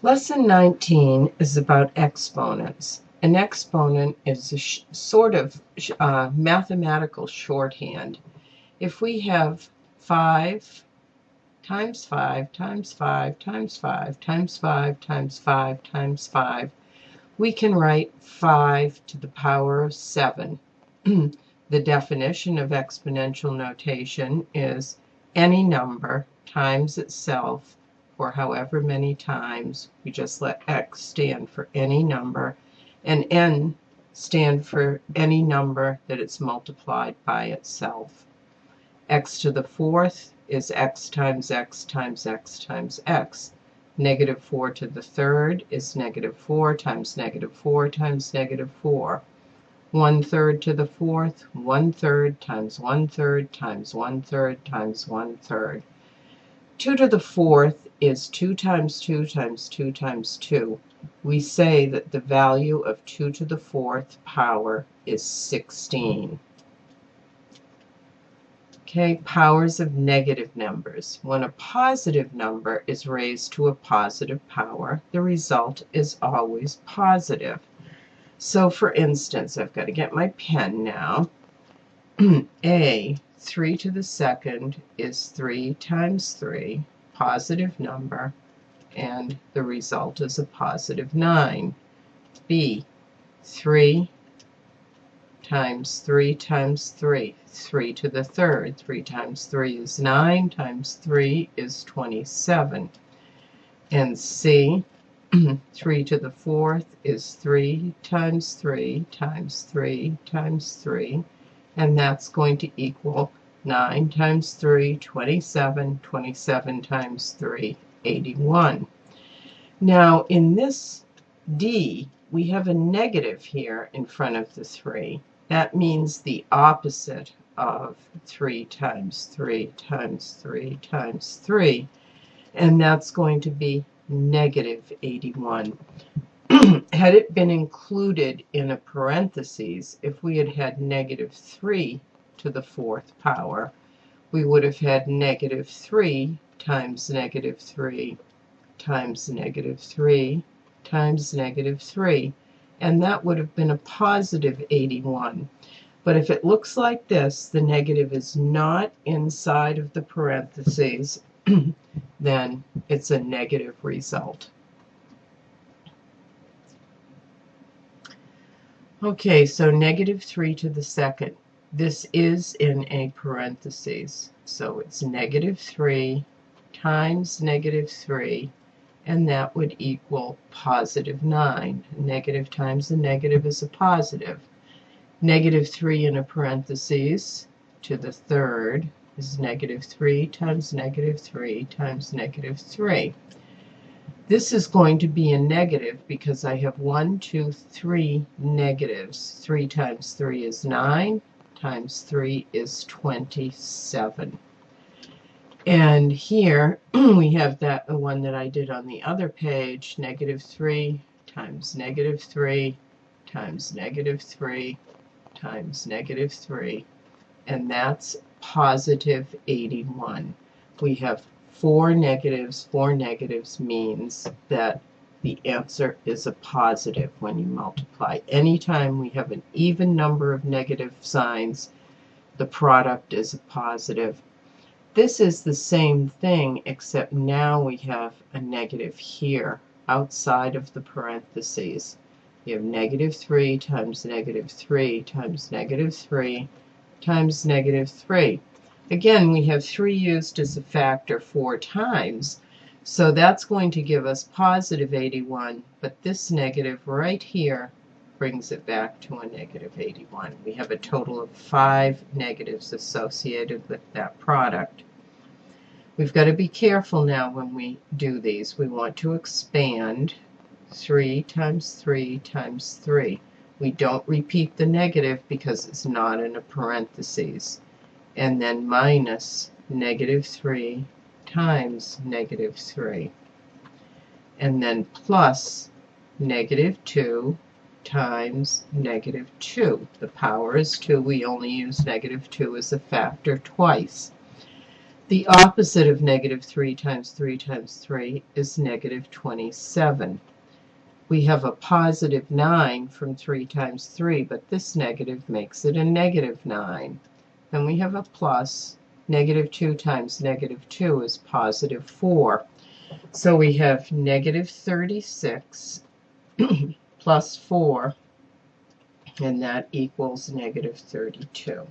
Lesson 19 is about exponents. An exponent is a sort of mathematical shorthand. If we have 5 times 5 times 5 times 5 times 5 times 5 times 5, we can write 5 to the power of 7. The definition of exponential notation is any number times itself for however many times. We just let x stand for any number, and n stand for any number that it's multiplied by itself. X to the fourth is x times x times x times x. Negative 4 to the third is negative 4 times negative 4 times negative 4. 1/3 to the fourth, 1/3 times 1/3 times 1/3 times 1/3. 2 to the fourth is 2 times 2 times 2 times 2. We say that the value of 2 to the fourth power is 16. Okay, powers of negative numbers. When a positive number is raised to a positive power, the result is always positive. So, for instance, I've got to get my pen now. A, 3 to the second is 3 times 3, positive number, and the result is a positive 9. B, 3 times 3 times 3, 3 to the third. 3 times 3 is 9, times 3 is 27. And C, 3 to the fourth is 3 times 3 times 3 times 3, and that's going to equal 9 times 3, 27, 27 times 3, 81. Now, in this D, we have a negative here in front of the 3. That means the opposite of 3 times 3 times 3 times 3, and that's going to be negative 81. Had it been included in a parentheses, if we had had negative 3 to the fourth power, we would have had negative 3 times negative 3 times negative 3 times negative 3, and that would have been a positive 81. But if it looks like this, the negative is not inside of the parentheses, then it's a negative result. Okay, so negative 3 to the second. This is in a parentheses, so it's negative 3 times negative 3, and that would equal positive 9. Negative times a negative is a positive. Negative 3 in a parentheses to the third is negative 3 times negative 3 times negative 3. This is going to be a negative because I have 1, 2, 3 negatives. 3 times 3 is 9, times 3 is 27. And here we have that one that I did on the other page, negative 3 times negative 3 times negative 3 times negative 3, and that's positive 81. We have 4 negatives. 4 negatives means that the answer is a positive when you multiply. Anytime we have an even number of negative signs, the product is a positive. This is the same thing, except now we have a negative here outside of the parentheses. You have negative 3 times negative 3 times negative 3 times negative 3. Again, we have 3 used as a factor 4 times, so that's going to give us positive 81, but this negative right here brings it back to a negative 81. We have a total of 5 negatives associated with that product. We've got to be careful now when we do these. We want to expand 3 times 3 times 3. We don't repeat the negative because it's not in a parentheses. And then minus negative 3 times negative 3. And then plus negative 2 times negative 2. The power is 2. We only use negative 2 as a factor twice. The opposite of negative 3 times 3 times 3 is negative 27. We have a positive 9 from 3 times 3, but this negative makes it a negative 9. Then we have a plus. Negative 2 times negative 2 is positive 4. So we have negative 36 plus 4, and that equals negative 32.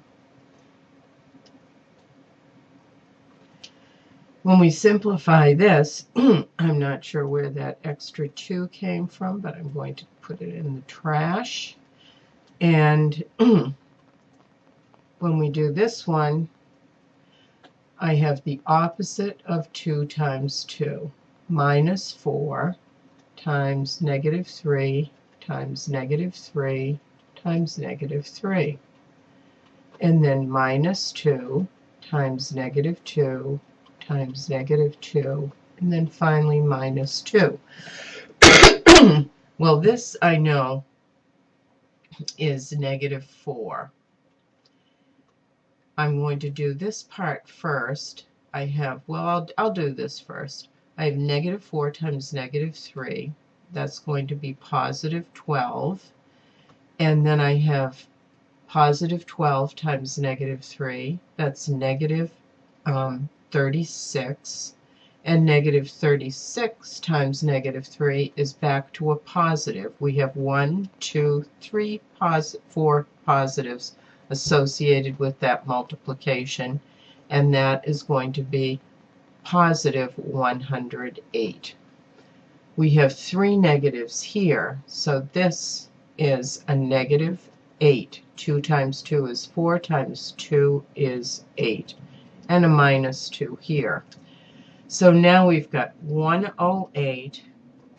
When we simplify this, I'm not sure where that extra 2 came from, but I'm going to put it in the trash. And when we do this one, I have the opposite of 2 times 2, minus 4 times negative 3 times negative 3 times negative 3. And then minus 2 times negative 2 times negative 2, and then finally minus 2. Well, this I know is negative 4. I'm going to do this part first. I have, well, I'll do this first. I have negative 4 times negative 3. That's going to be positive 12. And then I have positive 12 times negative 3. That's negative 36, and negative 36 times negative 3 is back to a positive. We have 1, 2, 3, 4 positives associated with that multiplication, and that is going to be positive 108. We have 3 negatives here, so this is a negative 8. 2 times 2 is 4 times 2 is 8. And a minus 2 here. So now we've got 108,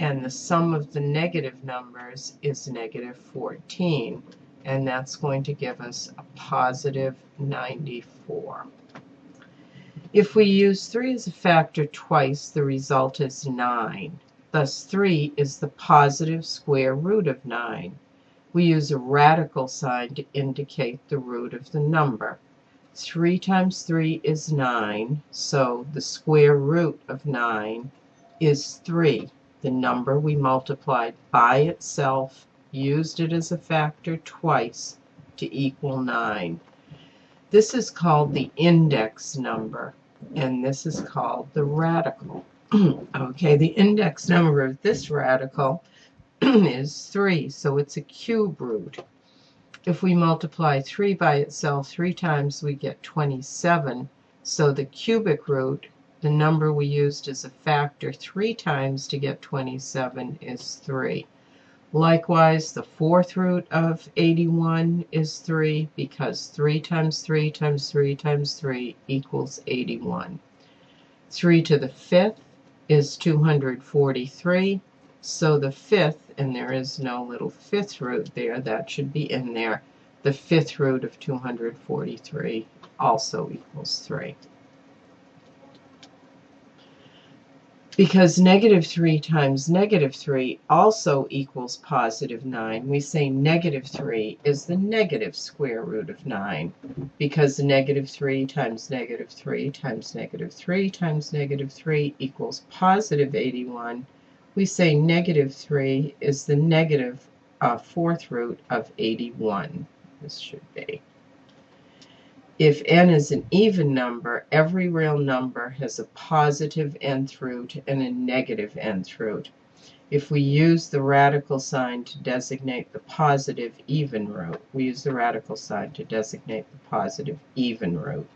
and the sum of the negative numbers is negative 14, and that's going to give us a positive 94. If we use 3 as a factor twice, the result is 9. Thus 3 is the positive square root of 9. We use a radical sign to indicate the root of the number. 3 times 3 is 9, so the square root of 9 is 3. The number we multiplied by itself, used it as a factor twice to equal 9. This is called the index number, and this is called the radical. Okay, the index number of this radical is 3, so it's a cube root. If we multiply 3 by itself 3 times, we get 27. So the cubic root, the number we used as a factor 3 times to get 27, is 3. Likewise, the fourth root of 81 is 3, because 3 times 3 times 3 times 3 equals 81. 3 to the fifth is 243. So the fifth, and there is no little fifth root there, that should be in there. The fifth root of 243 also equals 3. Because negative 3 times negative 3 also equals positive 9, we say negative 3 is the negative square root of 9. Because negative 3 times negative 3 times negative 3 times negative 3 equals positive 81, we say negative 3 is the negative fourth root of 81. This should be. If n is an even number, every real number has a positive nth root and a negative nth root. If we use the radical sign to designate the positive even root, we use the radical sign to designate the positive even root.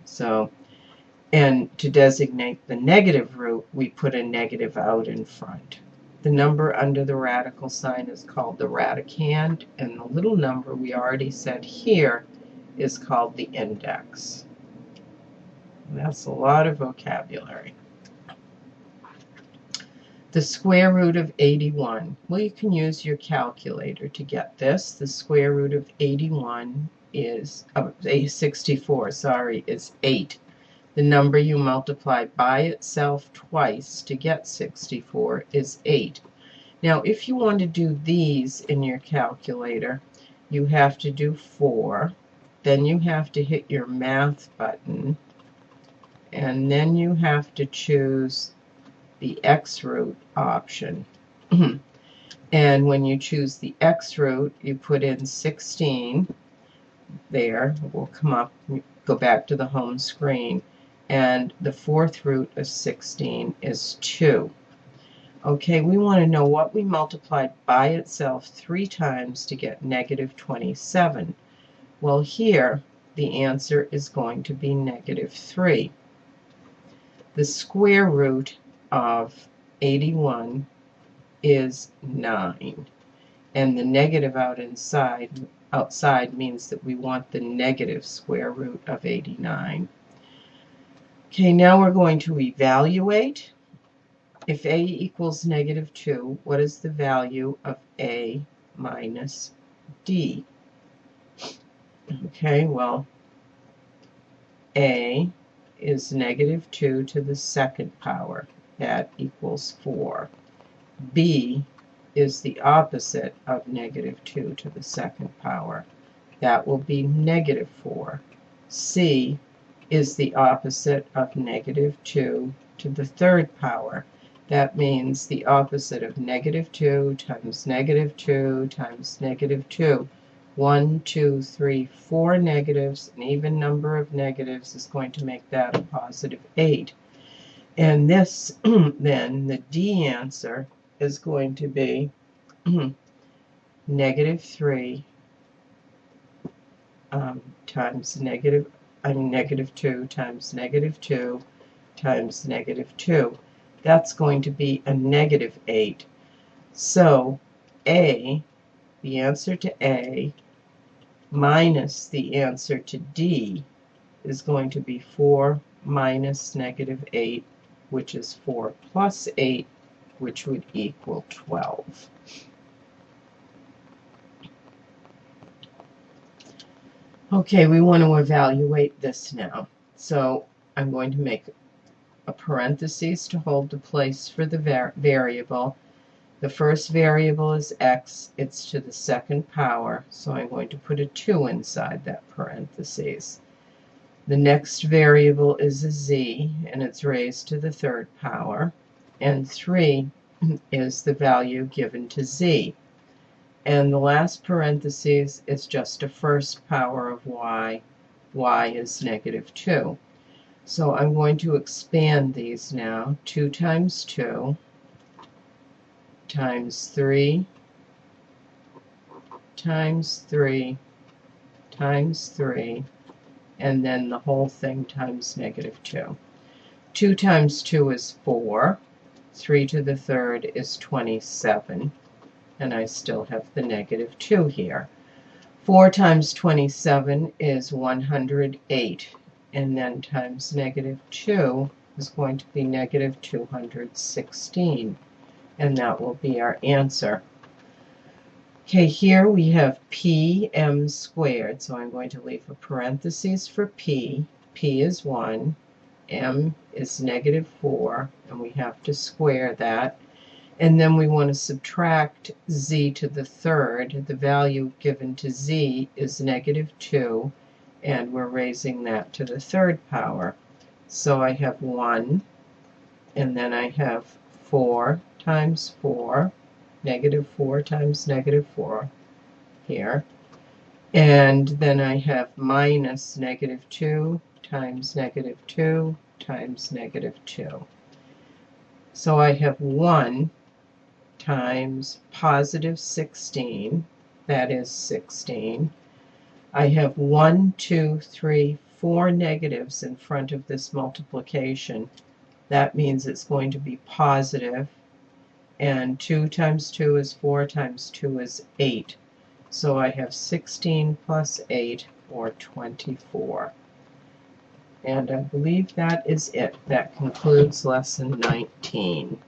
So, and to designate the negative root, we put a negative out in front. The number under the radical sign is called the radicand, and the little number we already said here is called the index. And that's a lot of vocabulary. The square root of 81. Well, you can use your calculator to get this. The square root of 81 is 64, is 8. The number you multiply by itself twice to get 64 is 8. Now, if you want to do these in your calculator, you have to do 4. Then you have to hit your math button. and then you have to choose the x root option. And when you choose the x root, you put in 16 there. We'll come up, go back to the home screen, and the fourth root of 16 is 2. Okay, we want to know what we multiplied by itself 3 times to get negative 27. Well, here the answer is going to be negative 3. The square root of 81 is 9, and the negative outside means that we want the negative square root of 89. Okay, now we're going to evaluate. If a equals negative 2, what is the value of a minus d? Okay, well, a is negative 2 to the second power. That equals 4. B is the opposite of negative 2 to the second power. That will be negative 4. C is the opposite of negative 2 to the third power. That means the opposite of negative 2 times negative 2 times negative 2. 1, 2, 3, 4 negatives. An even number of negatives is going to make that a positive 8. And this, then, the D answer is going to be negative 3 times negative 2 times negative 2 times negative 2. That's going to be a negative 8. So A, the answer to A, minus the answer to D is going to be 4 minus negative 8, which is 4 plus 8, which would equal 12. Okay, we want to evaluate this now. So I'm going to make a parenthesis to hold the place for the variable. The first variable is x. It's to the second power, so I'm going to put a 2 inside that parenthesis. The next variable is a z, and it's raised to the third power. And 3 is the value given to z. And the last parenthesis is just a first power of y. Y is negative 2. So I'm going to expand these now. 2 times 2 times 3 times 3 times 3, and then the whole thing times negative 2. 2 times 2 is 4. 3 to the third is 27. And I still have the negative 2 here. 4 times 27 is 108. And then times negative 2 is going to be negative 216. And that will be our answer. Okay, here we have pm squared. So I'm going to leave a parenthesis for p. P is 1. M is negative 4. And we have to square that. And then we want to subtract z to the third. The value given to z is negative 2, and we're raising that to the third power. So I have 1, and then I have 4 times 4, negative 4 times negative 4 here. And then I have minus negative 2 times negative 2 times negative 2. So I have 1 times positive 16, that is 16. I have 1, 2, 3, 4 negatives in front of this multiplication. That means it's going to be positive, and 2 times 2 is 4 times 2 is 8. So I have 16 plus 8, or 24. And I believe that is it. That concludes lesson 19.